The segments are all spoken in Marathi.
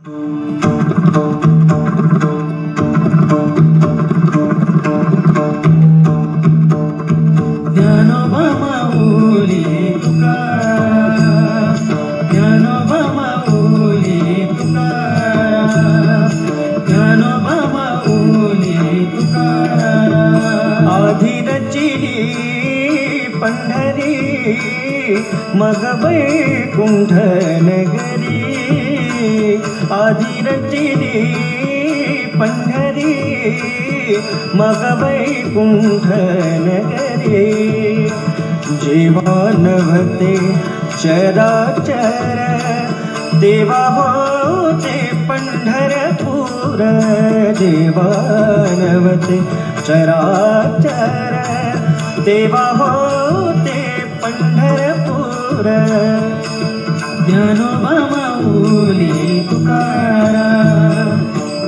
ज्ञानोबा माऊली तुकाराम, ज्ञानोबा माऊली तुकाराम, ज्ञानोबा माऊली तुकाराम. आधी रचिली पंढरी मग वैकुंठ नगरी, आधी रचिली पंढरी मग वैकुंठ नगरी. जेव्हा नव्हते चराचर देवा होते पंढरपूर, जेव्हा नव्हते चराचर देवा होते पंढरपूर. ज्ञानोबा माऊली तुकाराम,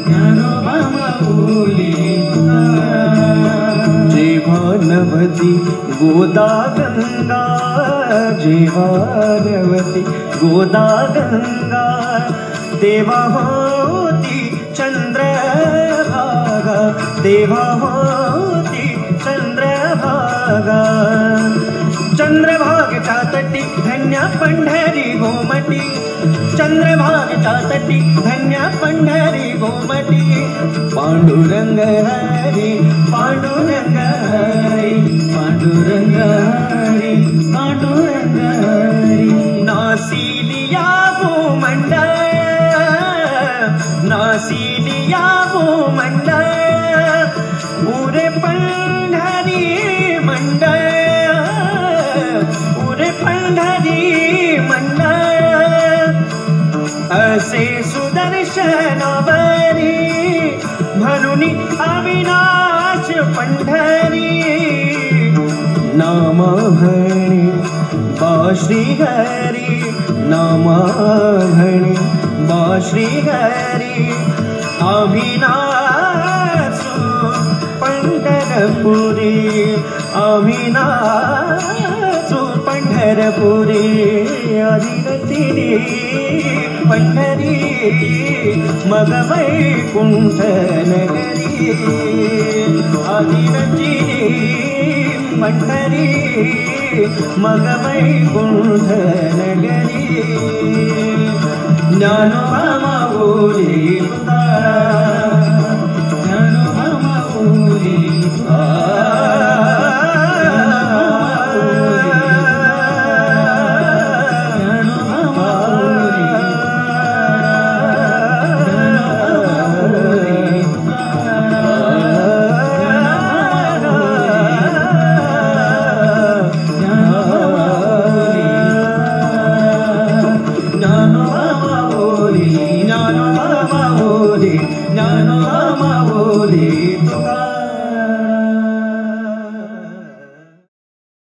ज्ञानोबा माऊली तुकाराम. जेव्हा नव्हती गोदा गंगा, जेव्हा नव्हती गोदा गंगा तेव्हा होती चंद्रभागा, तेव्हा होती चंद्रभागा. चंद्रभागेच्या तटी धन्या पंढरी गोमटी, चंद्रभागेच्या तटी धन्या पंढरी गोमटी. पांडुरंग हरी, पांडुरंग हरी, पांडुरंग हरी, पांडुरंग हरी. नासिलिया भूमंडळ, नासिलिया भूमंडळ पुरे पंढरी मंडळ, पुरे पंढरी मंडळ. असे सुदर्शनावरी म्हणून अविनाश पंढरी. नामहणी बा श्रीहरी, नामहणी बा श्रीहरी. अविनाशु पंढरपुरी, अविनाशु पंढरपुरी. आधी रचिली पंढरी मग वैकुंठ नगरी, आधी रचिली पंढरी मग वैकुंठ नगरी. ज्ञानोबा माऊली तुकाराम, ज्ञानोबा माऊली ज्ञानोबा माऊली तुकाराम.